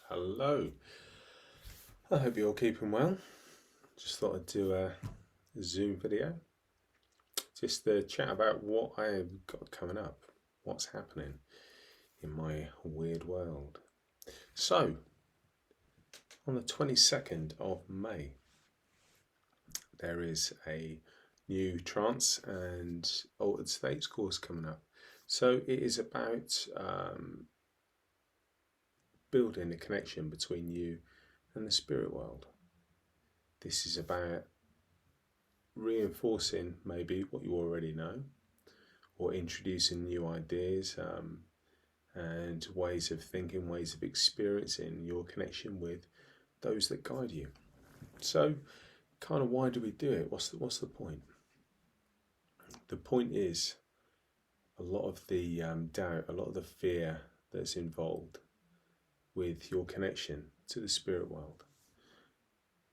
Hello, I hope you're all keeping well. Just thought I'd do a Zoom video just to chat about what I've got coming up, what's happening in my weird world. So, on the 22nd of May, there is a new trance and altered states course coming up. So, it is about building a connection between you and the spirit world. This is about reinforcing maybe what you already know, or introducing new ideas and ways of thinking, ways of experiencing your connection with those that guide you. So, kind of, why do we do it? What's the point? The point is a lot of the doubt, a lot of the fear that's involved with your connection to the spirit world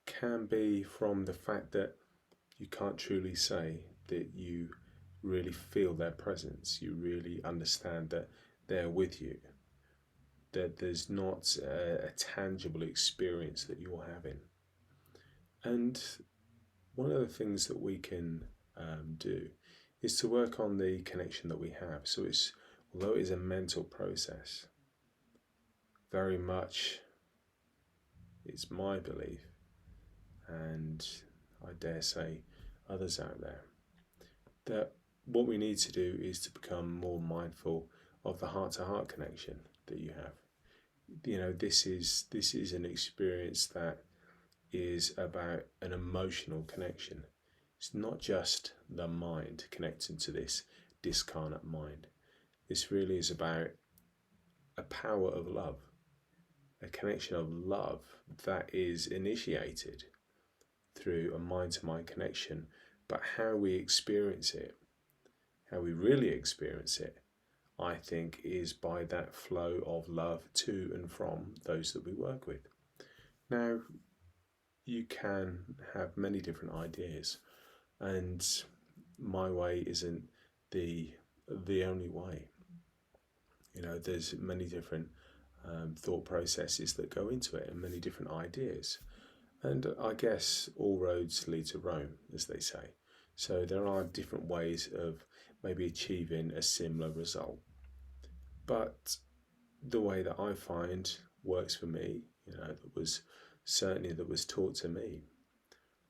can be from the fact that you can't truly say that you really feel their presence, you really understand that they're with you, that there's not a tangible experience that you're having. And one of the things that we can do is to work on the connection that we have. So although it is a mental process, very much it's my belief, and I dare say others out there, that what we need to do is to become more mindful of the heart-to-heart connection that you have. You know, this is an experience that is about an emotional connection. It's not just the mind connecting to this discarnate mind. This really is about a power of love, a connection of love that is initiated through a mind-to-mind connection. But how we experience it, how we really experience it, I think, is by that flow of love to and from those that we work with. Now, you can have many different ideas, and my way isn't the only way. You know, there's many different thought processes that go into it, and many different ideas. And I guess all roads lead to Rome, as they say. So there are different ways of maybe achieving a similar result. But the way that I find works for me, you know, that was taught to me,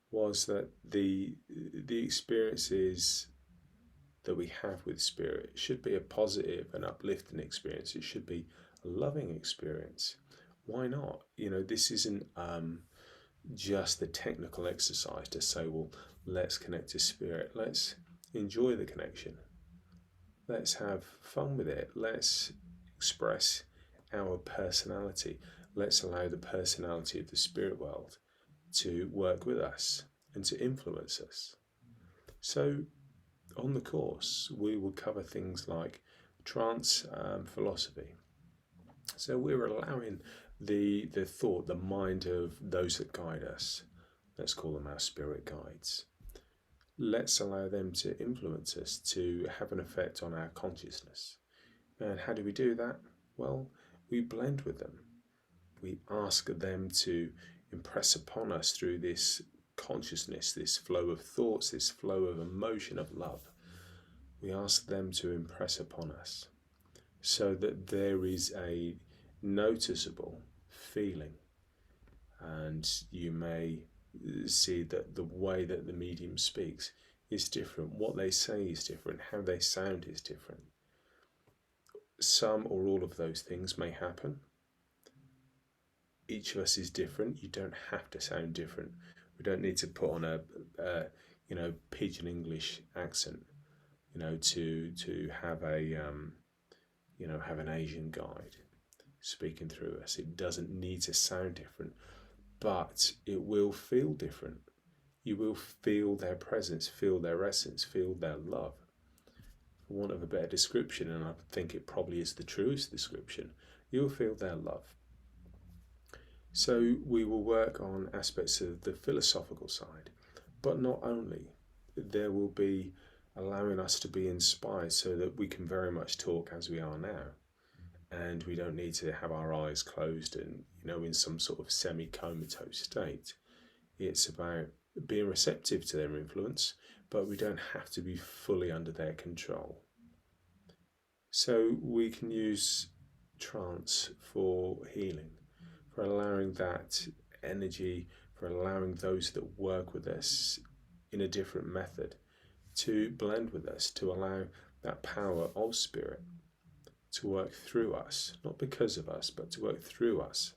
was that the experiences that we have with spirit should be a positive and uplifting experience. It should be a loving experience. Why not? You know, this isn't just a technical exercise to say, well, let's connect to spirit. Let's enjoy the connection. Let's have fun with it. Let's express our personality. Let's allow the personality of the spirit world to work with us and to influence us. So on the course, we will cover things like trance philosophy. So we're allowing the thought, the mind of those that guide us, let's call them our spirit guides. Let's allow them to influence us, to have an effect on our consciousness. And how do we do that? Well, we blend with them. We ask them to impress upon us through this consciousness, this flow of thoughts, this flow of emotion, of love. We ask them to impress upon us so that there is a noticeable feeling. And you may see that the way that the medium speaks is different. What they say is different. How they sound is different. Some or all of those things may happen. Each of us is different. You don't have to sound different. We don't need to put on a pidgin English accent, to have have an Asian guide speaking through us. It doesn't need to sound different, but it will feel different. You will feel their presence, feel their essence, feel their love. For want of a better description, and I think it probably is the truest description, you'll feel their love. So we will work on aspects of the philosophical side, but not only. There will be allowing us to be inspired so that we can very much talk as we are now. and we don't need to have our eyes closed and, in some sort of semi-comatose state. It's about being receptive to their influence, but we don't have to be fully under their control. So we can use trance for healing, for allowing that energy, for allowing those that work with us in a different method to blend with us, to allow that power of spirit to work through us, not because of us, but to work through us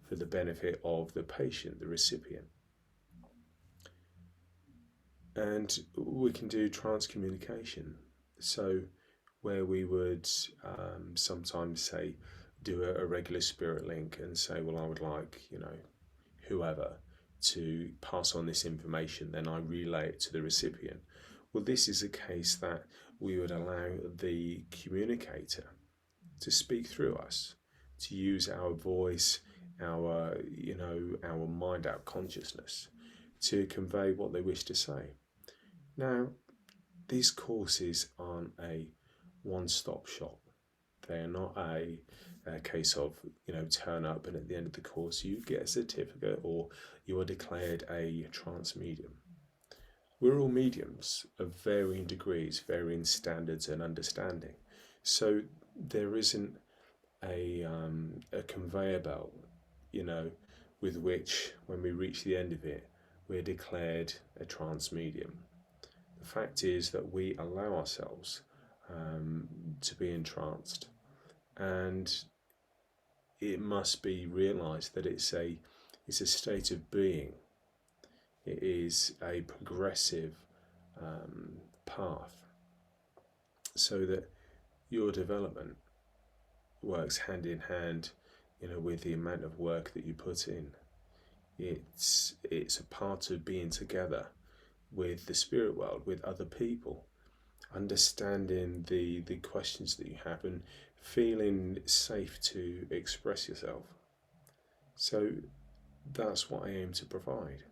for the benefit of the patient, the recipient. And we can do trance communication. So where we would sometimes say, do a regular spirit link and say, well, I would like, whoever to pass on this information, then I relay it to the recipient. Well, this is a case that we would allow the communicator to speak through us, to use our voice, our mind, our consciousness, to convey what they wish to say. Now, these courses aren't a one-stop shop. They are not a case of, turn up and at the end of the course you get a certificate or you are declared a trance medium. We're all mediums of varying degrees, varying standards and understanding. So there isn't a conveyor belt, with which when we reach the end of it, we're declared a trance medium. The fact is that we allow ourselves to be entranced, and it must be realized that it's a state of being. It is a progressive path, so that your development works hand in hand, with the amount of work that you put in. It's a part of being together with the spirit world, with other people, understanding the questions that you have and feeling safe to express yourself. So that's what I aim to provide.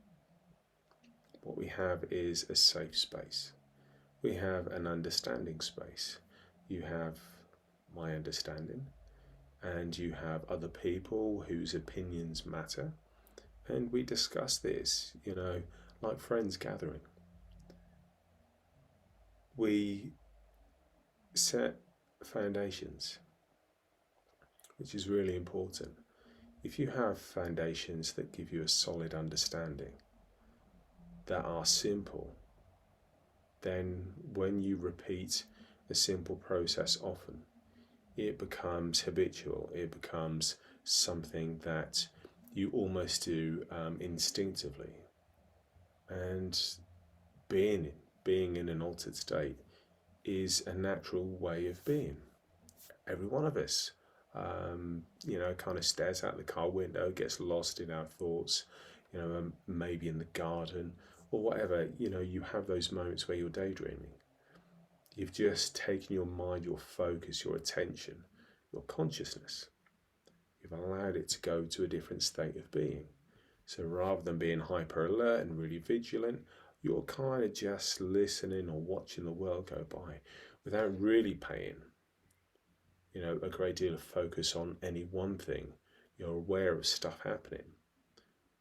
What we have is a safe space. We have an understanding space. You have my understanding, and you have other people whose opinions matter, and we discuss this, like friends gathering. We set foundations, which is really important. If you have foundations that give you a solid understanding, that are simple, then when you repeat a simple process often, it becomes habitual. It becomes something that you almost do instinctively. And being in an altered state is a natural way of being. Every one of us, kind of stares out the car window, gets lost in our thoughts, maybe in the garden or whatever. You have those moments where you're daydreaming. You've just taken your mind, your focus, your attention, your consciousness. You've allowed it to go to a different state of being. So rather than being hyper alert and really vigilant, you're kind of just listening or watching the world go by without really paying, a great deal of focus on any one thing. You're aware of stuff happening,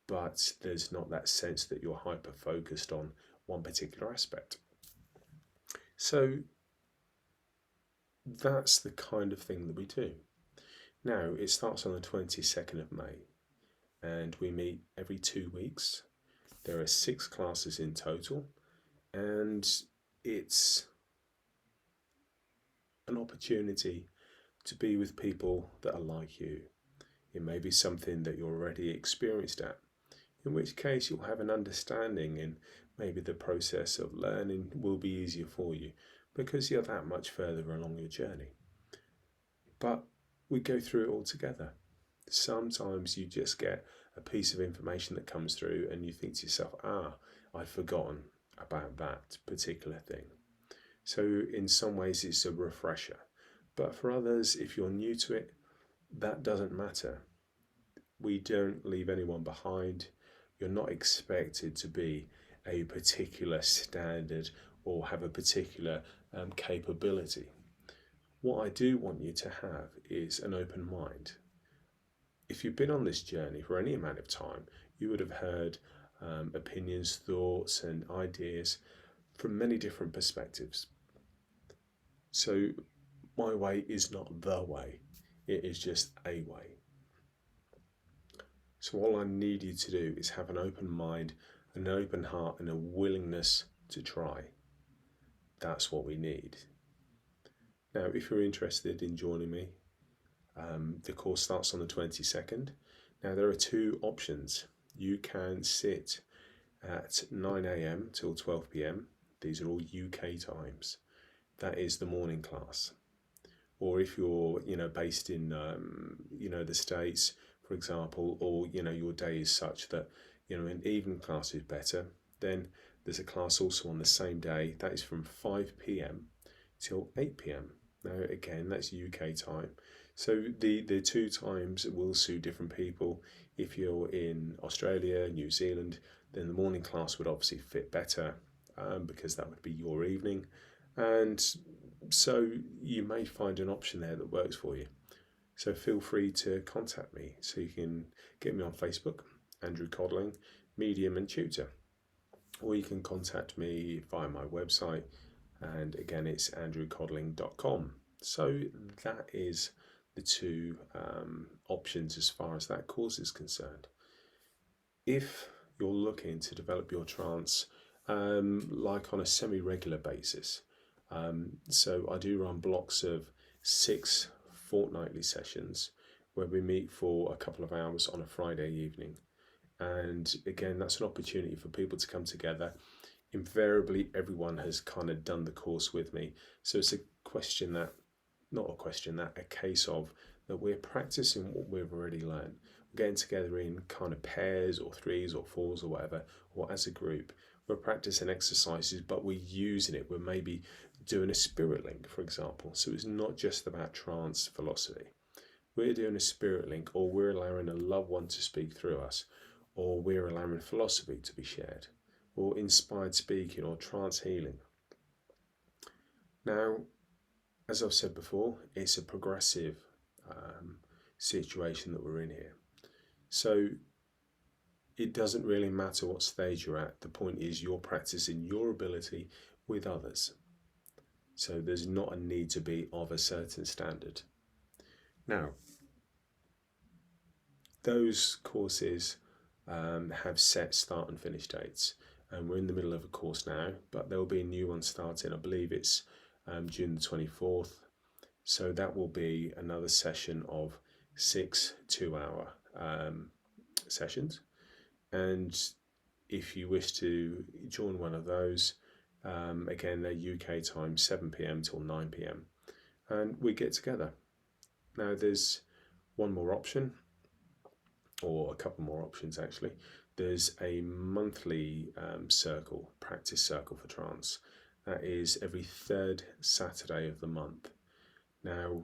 but there's not that sense that you're hyper focused on one particular aspect. So that's the kind of thing that we do. Now, it starts on the 22nd of May, and we meet every 2 weeks. There are 6 classes in total, and it's an opportunity to be with people that are like you. It may be something that you're already experienced at, in which case you'll have an understanding, and maybe the process of learning will be easier for you because you're that much further along your journey. But we go through it all together. Sometimes you just get a piece of information that comes through and you think to yourself, I'd forgotten about that particular thing. So in some ways it's a refresher. But for others, if you're new to it, that doesn't matter. We don't leave anyone behind. You're not expected to be a particular standard or have a particular capability. What I do want you to have is an open mind. If you've been on this journey for any amount of time, you would have heard opinions, thoughts, and ideas from many different perspectives. So, my way is not the way, it is just a way. So, all I need you to do is have an open mind, an open heart, and a willingness to try. That's what we need. Now, if you're interested in joining me, the course starts on the 22nd. Now, there are two options. You can sit at 9 a.m. till 12 p.m. These are all UK times. That is the morning class. Or if you're, based in, the States, for example, or, your day is such that, an evening class is better, then there's a class also on the same day. That is from 5 p.m. till 8 p.m. Now, again, that's UK time. So the two times will suit different people. If you're in Australia, New Zealand, then the morning class would obviously fit better because that would be your evening. And so you may find an option there that works for you. So feel free to contact me. So you can get me on Facebook, Andrew Codling, Medium and Tutor. Or you can contact me via my website. And again, it's andrewcodling.com. So that is the two options as far as that course is concerned. If you're looking to develop your trance like on a semi-regular basis, so I do run blocks of 6 fortnightly sessions where we meet for a couple of hours on a Friday evening. And again, that's an opportunity for people to come together. Invariably, everyone has kind of done the course with me. So it's a case of that we're practicing what we've already learned. We're getting together in kind of pairs or threes or fours or whatever, or as a group. We're practicing exercises, but we're using it. We're maybe doing a spirit link, for example. So it's not just about trance philosophy. We're doing a spirit link, or we're allowing a loved one to speak through us, or we're allowing philosophy to be shared, or inspired speaking, or trance healing. Now, as I've said before, it's a progressive situation that we're in here. So it doesn't really matter what stage you're at. The point is you're practicing your ability with others. So there's not a need to be of a certain standard. Now, those courses have set start and finish dates. And we're in the middle of a course now, but there will be a new one starting. I believe it's June the 24th. So that will be another session of 6 2-hour sessions. And if you wish to join one of those, again, they're UK time, 7 p.m. till 9 p.m. And we get together. Now, there's one more option, or a couple more options actually. There's a monthly practice circle for trance. That is every third Saturday of the month. Now,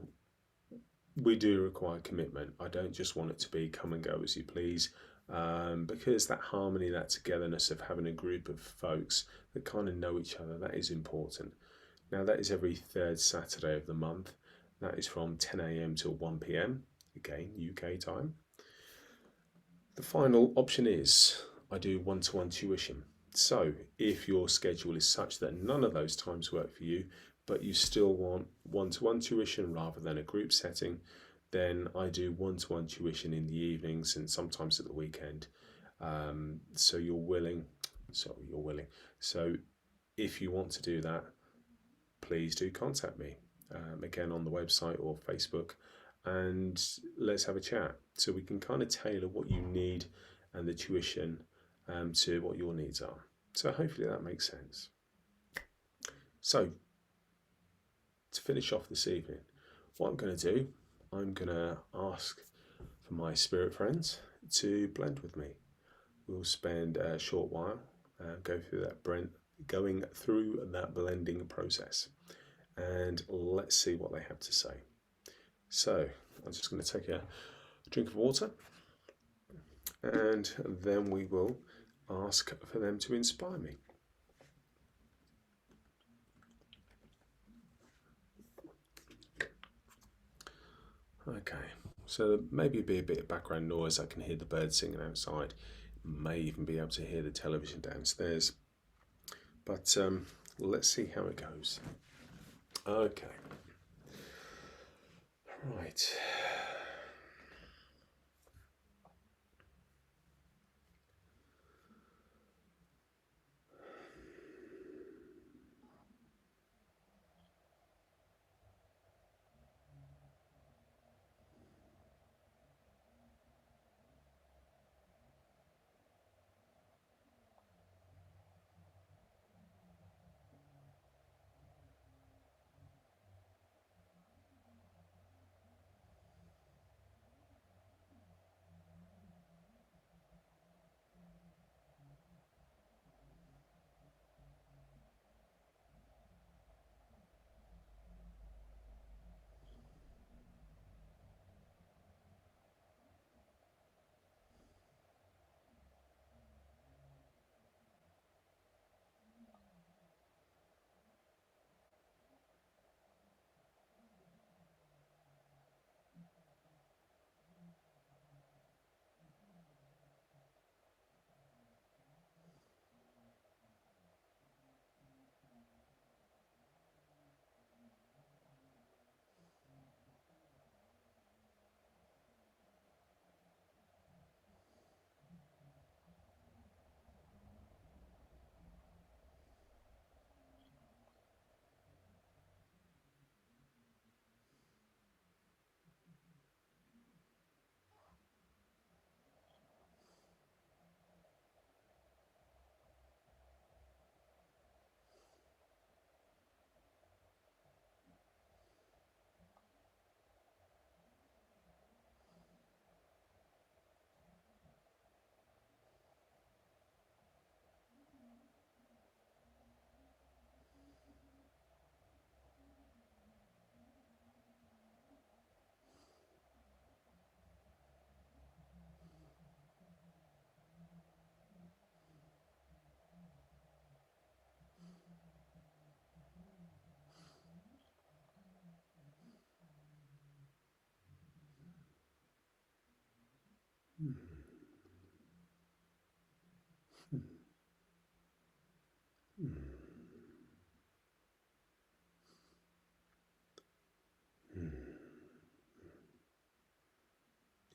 we do require commitment. I don't just want it to be come and go as you please, because that harmony, that togetherness of having a group of folks that kind of know each other, that is important. Now, that is every third Saturday of the month. That is from 10 a.m. till 1 p.m, again, UK time. The final option is I do one-to-one tuition. So if your schedule is such that none of those times work for you, but you still want one-to-one tuition rather than a group setting, then I do one-to-one tuition in the evenings and sometimes at the weekend. So you're willing. So if you want to do that, please do contact me, again on the website or Facebook, and let's have a chat so we can kind of tailor what you need and the tuition to what your needs are. So hopefully that makes sense. So to finish off this evening, what I'm going to do, I'm going to ask for my spirit friends to blend with me. We'll spend a short while going through that blending process, and let's see what they have to say. So I'm just going to take a drink of water, and then we will ask for them to inspire me. Okay, so there maybe be a bit of background noise. I can hear the birds singing outside. May even be able to hear the television downstairs. But let's see how it goes. Okay, right.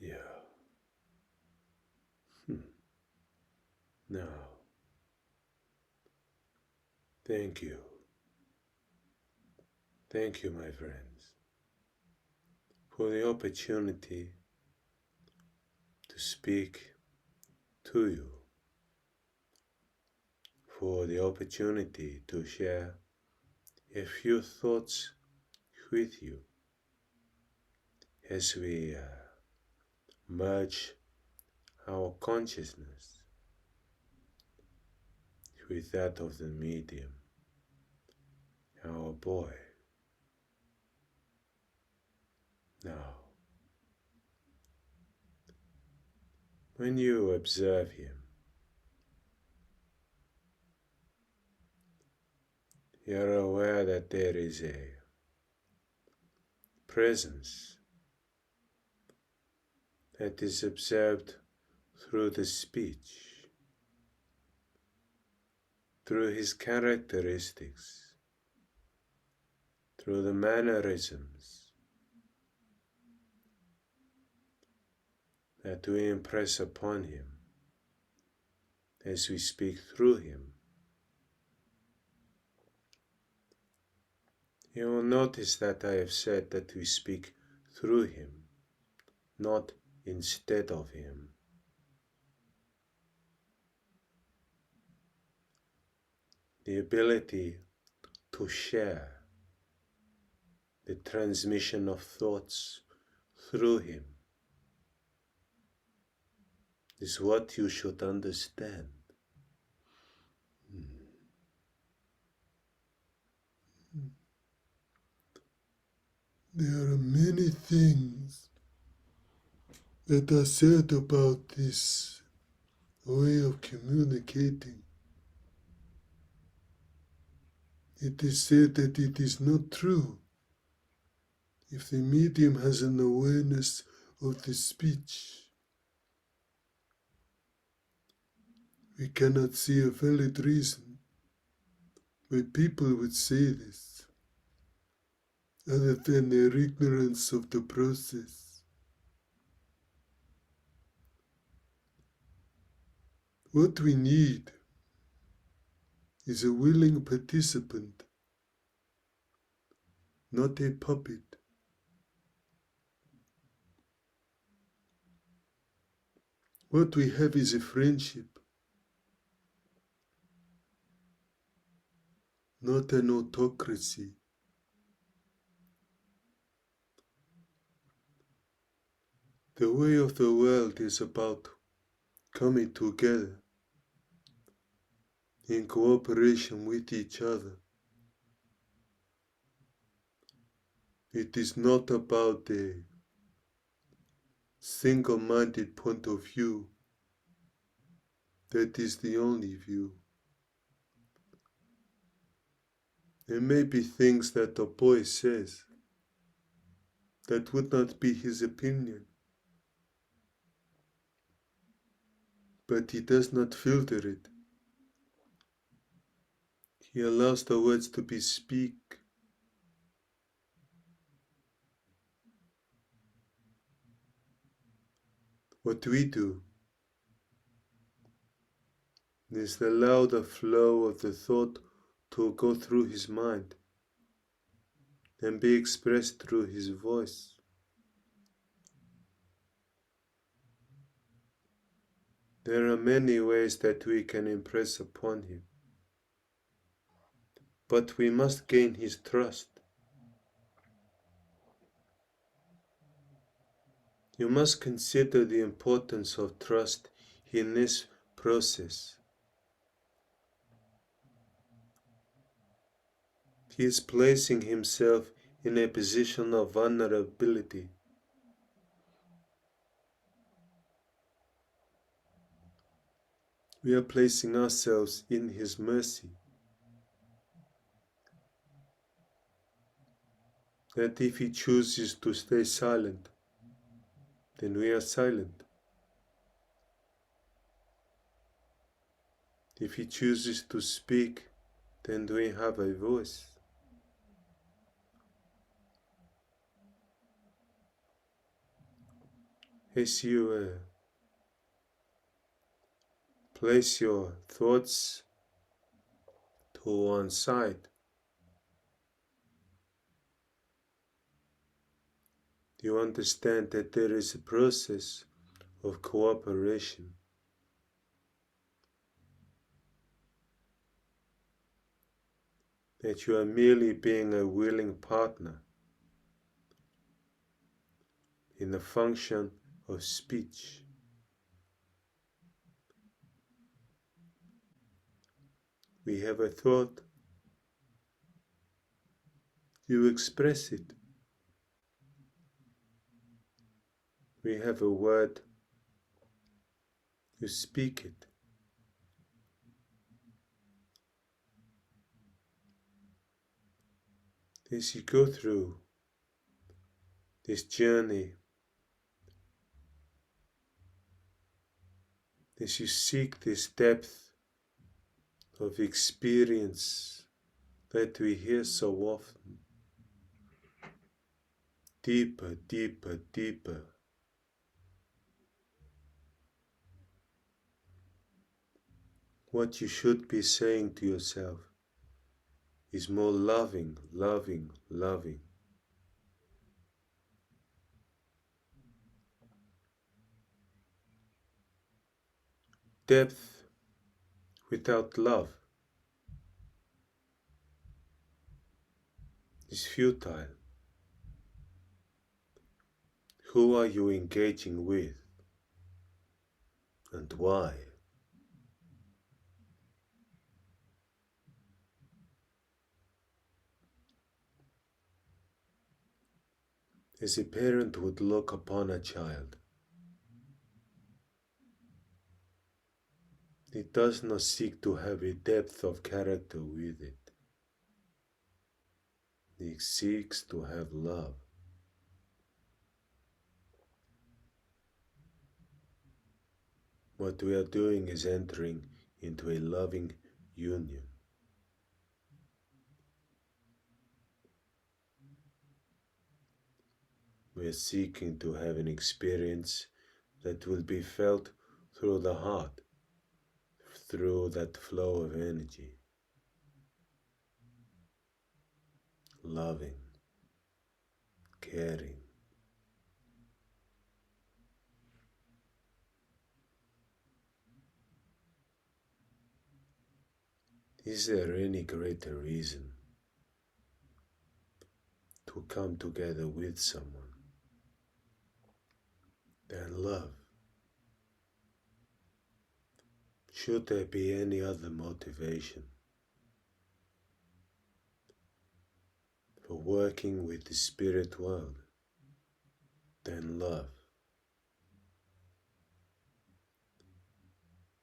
Yeah. Now, thank you. Thank you, my friends, for the opportunity to speak to you, for the opportunity to share a few thoughts with you as we merge our consciousness with that of the medium, our boy. Now, when you observe him, you're aware that there is a presence that is observed through the speech, through his characteristics, through the mannerisms that we impress upon him as we speak through him. You will notice that I have said that we speak through him, not instead of him. The ability to share the transmission of thoughts through him is what you should understand. There are many things that are said about this way of communicating. It is said that it is not true. If the medium has an awareness of the speech, we cannot see a valid reason why people would say this, other than their ignorance of the process. What we need is a willing participant, not a puppet. What we have is a friendship, not an autocracy. The way of the world is about coming together in cooperation with each other. It is not about the single-minded point of view that is the only view. There may be things that a boy says that would not be his opinion, but he does not filter it. He allows the words to be speak. What we do is allow the flow of the thought to go through his mind and be expressed through his voice. There are many ways that we can impress upon him, but we must gain his trust. You must consider the importance of trust in this process. He is placing himself in a position of vulnerability. We are placing ourselves in his mercy. That if he chooses to stay silent, then we are silent. If he chooses to speak, then we have a voice. As you place your thoughts to one side, you understand that there is a process of cooperation. That you are merely being a willing partner in the function of speech. We have a thought, you express it. We have a word, you speak it. As you go through this journey, as you seek this depth of experience that we hear so often, deeper, deeper, deeper. What you should be saying to yourself is more loving, loving, loving. Depth without love is futile. Who are you engaging with, and why? As a parent would look upon a child, it does not seek to have a depth of character with it. It seeks to have love. What we are doing is entering into a loving union. We are seeking to have an experience that will be felt through the heart, through that flow of energy, loving, caring. Is there any greater reason to come together with someone than love? Should there be any other motivation for working with the spirit world than love?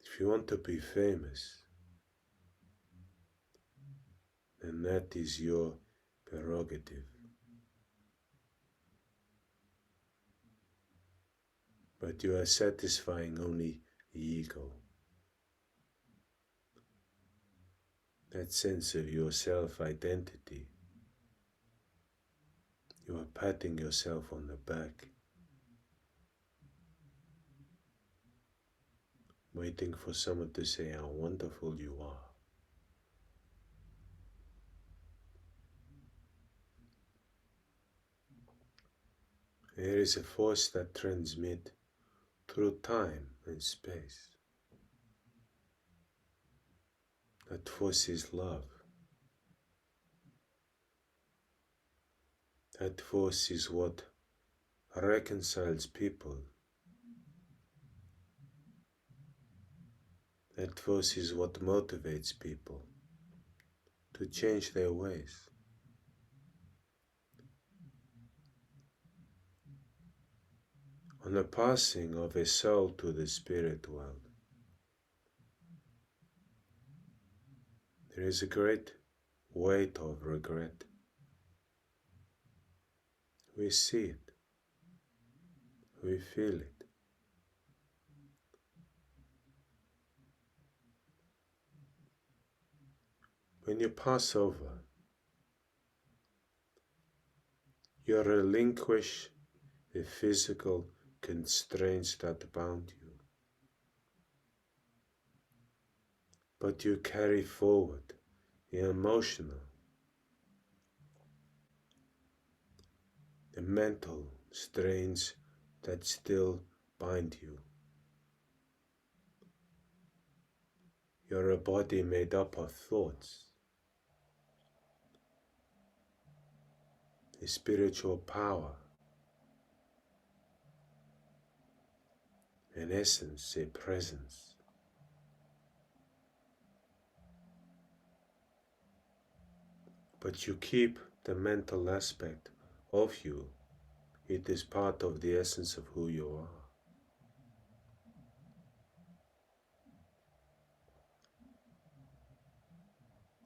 If you want to be famous, then that is your prerogative. But you are satisfying only the ego, that sense of your self-identity. You are patting yourself on the back, waiting for someone to say how wonderful you are. There is a force that transmits through time and space. That force is love. That force is what reconciles people. That force is what motivates people to change their ways. On the passing of a soul to the spirit world, there is a great weight of regret. We see it. We feel it. When you pass over, you relinquish the physical constraints that bound you, but you carry forward the emotional, the mental strains that still bind you. You're a body made up of thoughts. A spiritual power, an essence, a presence. But you keep the mental aspect of you. It is part of the essence of who you are.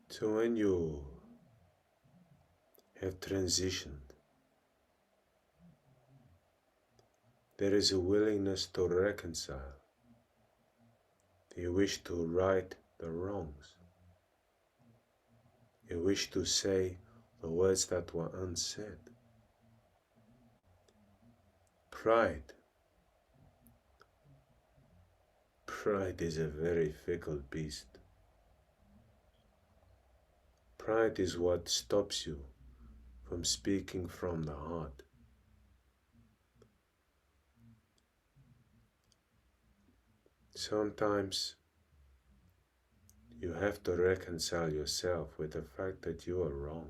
So when you have transitioned, there is a willingness to reconcile. You wish to right the wrongs. You wish to say the words that were unsaid. Pride. Pride is a very fickle beast. Pride is what stops you from speaking from the heart. Sometimes you have to reconcile yourself with the fact that you are wrong.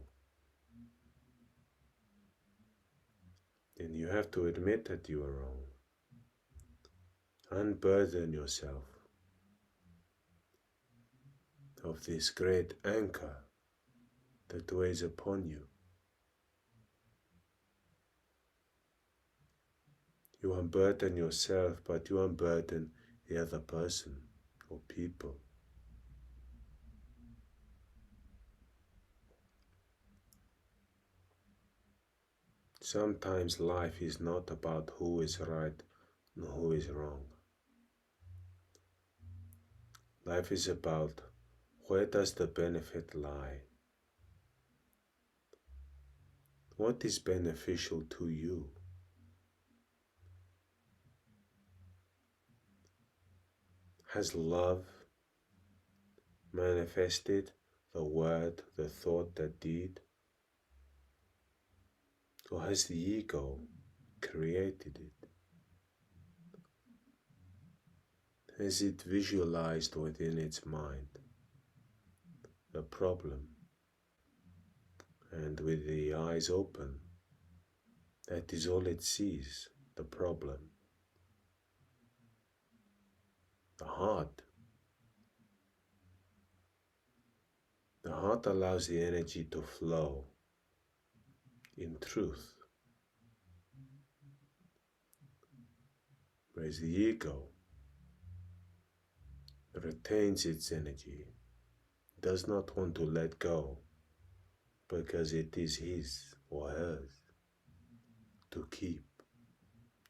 And you have to admit that you are wrong. Unburden yourself of this great anchor that weighs upon you. You unburden yourself, but you unburden the other person or people. Sometimes life is not about who is right and who is wrong. Life is about where does the benefit lie? What is beneficial to you? Has love manifested the word, the thought, the deed? Or has the ego created it? Has it visualized within its mind the problem, and with the eyes open, that is all it sees, the problem? The heart. The heart allows the energy to flow in truth, whereas the ego retains its energy, does not want to let go because it is his or hers to keep,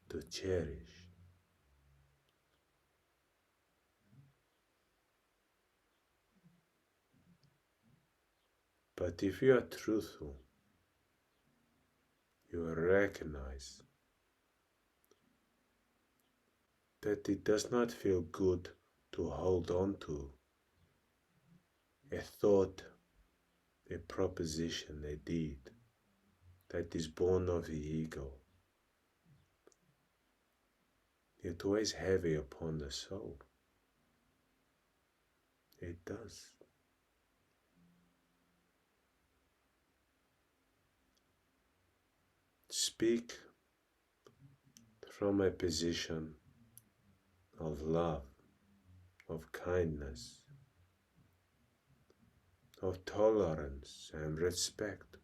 to cherish. But if you are truthful, you will recognize that it does not feel good to hold on to a thought, a proposition, a deed that is born of the ego. It weighs heavy upon the soul. It does. Speak from a position of love, of kindness, of tolerance and respect.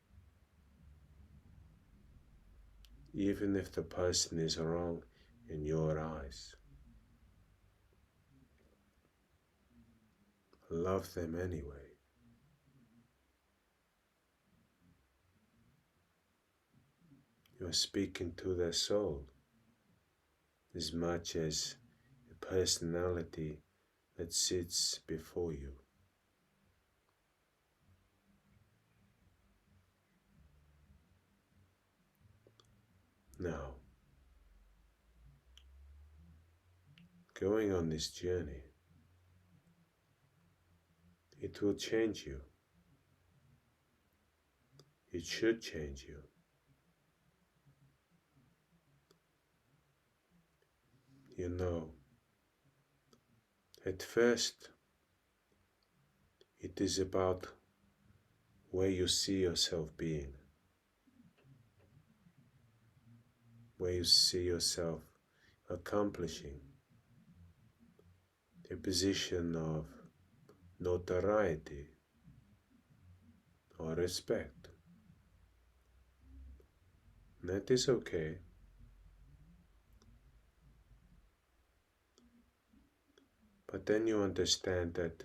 Even if the person is wrong in your eyes, love them anyway. You're speaking to their soul as much as a personality that sits before you. Now, going on this journey, it will change you. It should change you. You know, at first, it is about where you see yourself being, where you see yourself accomplishing a position of notoriety or respect. And that is okay. But then you understand that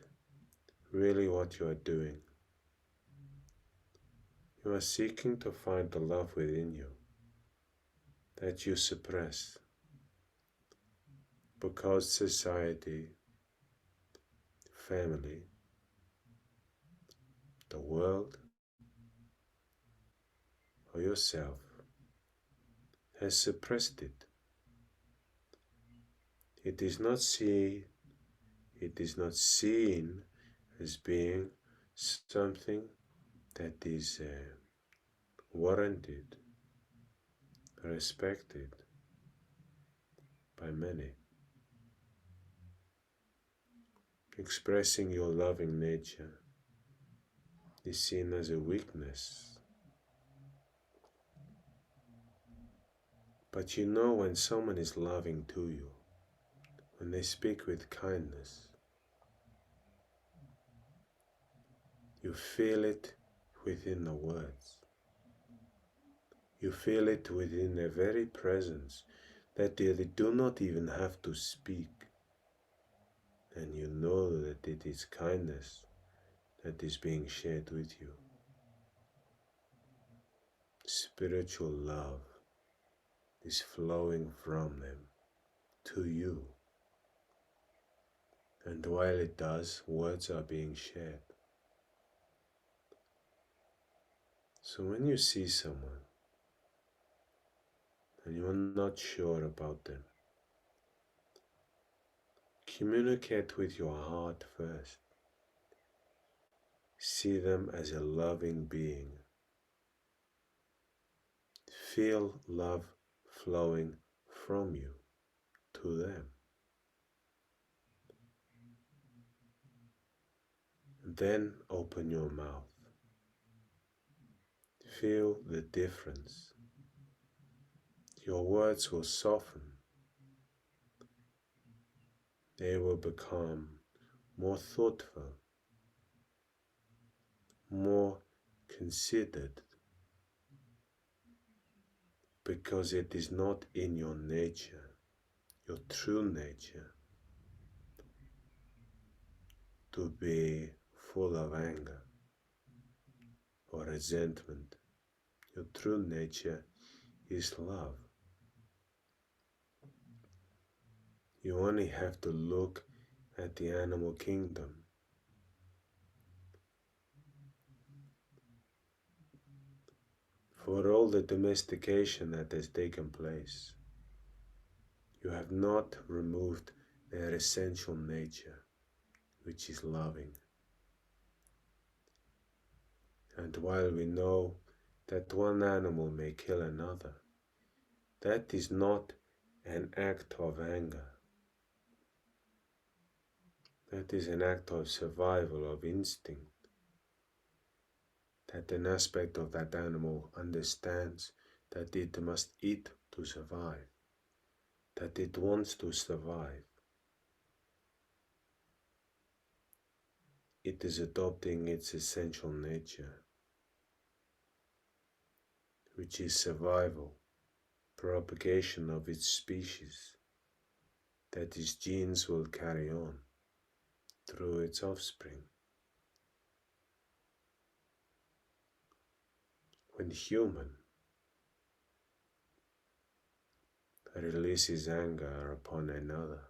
really what you are doing, you are seeking to find the love within you that you suppress because society, family, the world, or yourself has suppressed it. It is not seen as being something that is warranted, respected by many. Expressing your loving nature is seen as a weakness. But you know when someone is loving to you, when they speak with kindness, you feel it within the words. You feel it within their very presence, that they do not even have to speak. And you know that it is kindness that is being shared with you. Spiritual love is flowing from them to you. And while it does, words are being shared. So when you see someone and you're not sure about them, communicate with your heart first. See them as a loving being. Feel love flowing from you to them. Then open your mouth. Feel the difference. Your words will soften. They will become more thoughtful, more considered, because it is not in your nature, your true nature, to be full of anger or resentment. Your true nature is love. You only have to look at the animal kingdom. For all the domestication that has taken place, you have not removed their essential nature, which is loving. And while we know that one animal may kill another, that is not an act of anger. That is an act of survival, of instinct. That an aspect of that animal understands that it must eat to survive, that it wants to survive. It is adopting its essential nature, which is survival, propagation of its species, that its genes will carry on through its offspring. When human releases anger upon another,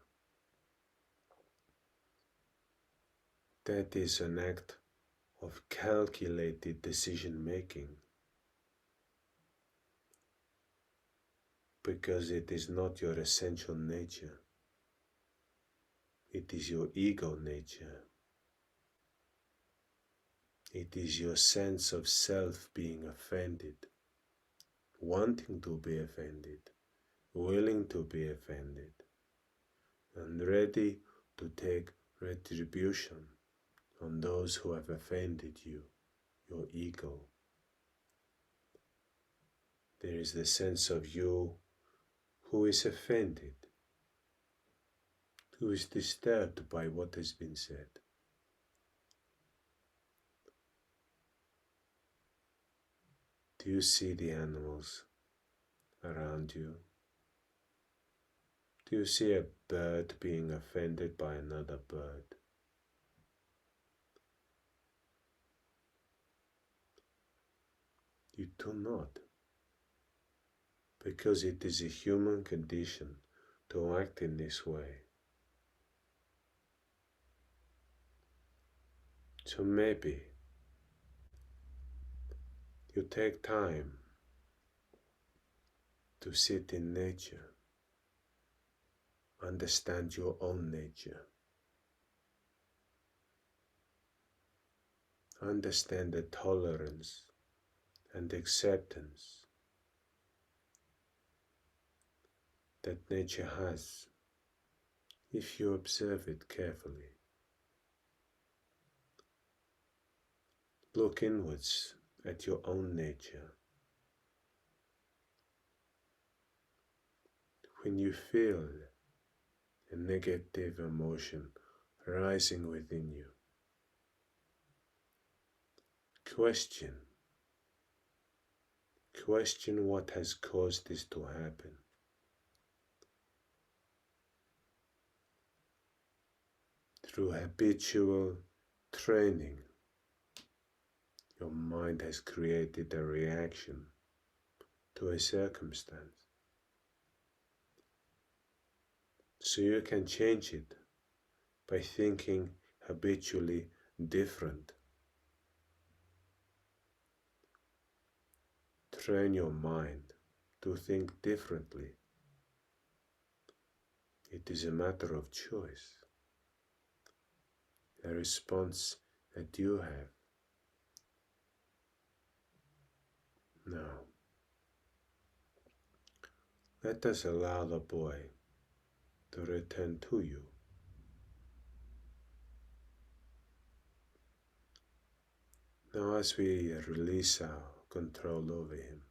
that is an act of calculated decision making, because it is not your essential nature, it is your ego nature. It is your sense of self being offended, wanting to be offended, willing to be offended, and ready to take retribution on those who have offended you, your ego. There is the sense of you who is offended, who is disturbed by what has been said. Do you see the animals around you? Do you see a bird being offended by another bird? You do not, because it is a human condition to act in this way. So maybe you take time to sit in nature, understand your own nature, understand the tolerance and acceptance that nature has if you observe it carefully. Look inwards at your own nature. When you feel a negative emotion rising within you, question what has caused this to happen. Through habitual training, your mind has created a reaction to a circumstance. So you can change it by thinking habitually different. Train your mind to think differently. It is a matter of choice, a response that you have. Now, let us allow the boy to return to you. Now, as we release our control over him,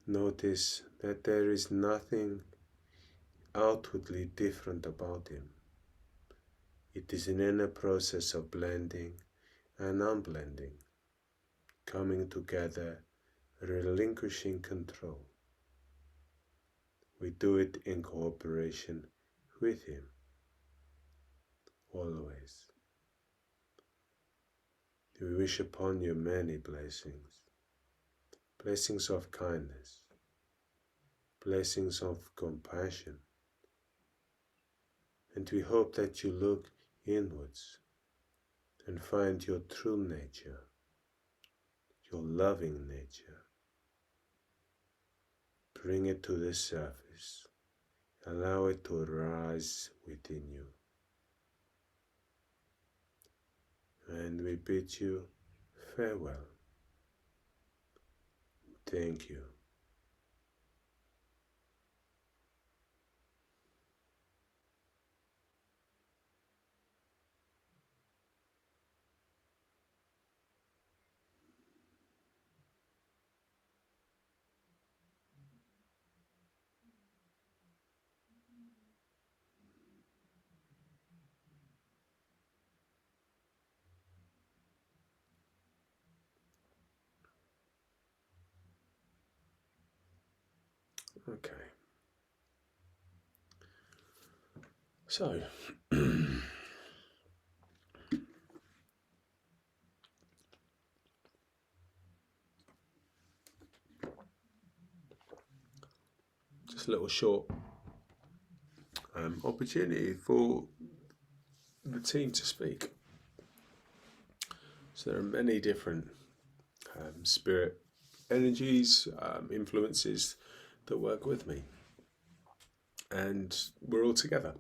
notice that there is nothing outwardly different about him. It is an inner process of blending and unblending, coming together, relinquishing control. We do it in cooperation with him, always. We wish upon you many blessings, blessings of kindness, blessings of compassion, and we hope that you look inwards and find your true nature, your loving nature. Bring it to the surface. Allow it to rise within you. And we bid you farewell. Thank you. Okay. So, just a little short opportunity for the team to speak. So there are many different spirit energies, influences that work with me, and we're all together.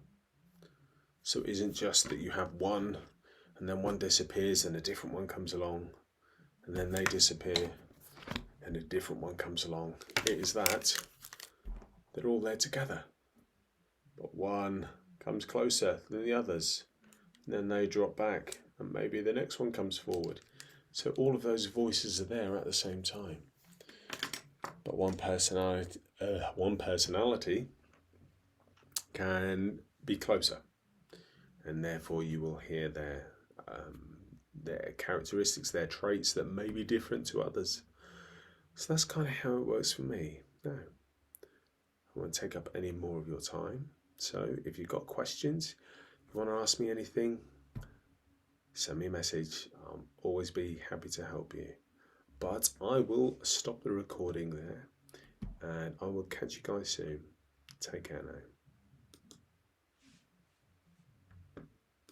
So it isn't just that you have one and then one disappears and a different one comes along, and then they disappear and a different one comes along. It is that they're all there together, but one comes closer than the others, and then they drop back, and maybe the next one comes forward. So all of those voices are there at the same time. But one personality can be closer, and therefore you will hear their characteristics, their traits that may be different to others. So that's kind of how it works for me. Now, I won't take up any more of your time. So if you've got questions, you want to ask me anything, send me a message. I'll always be happy to help you. But I will stop the recording there, and I will catch you guys soon. Take care now.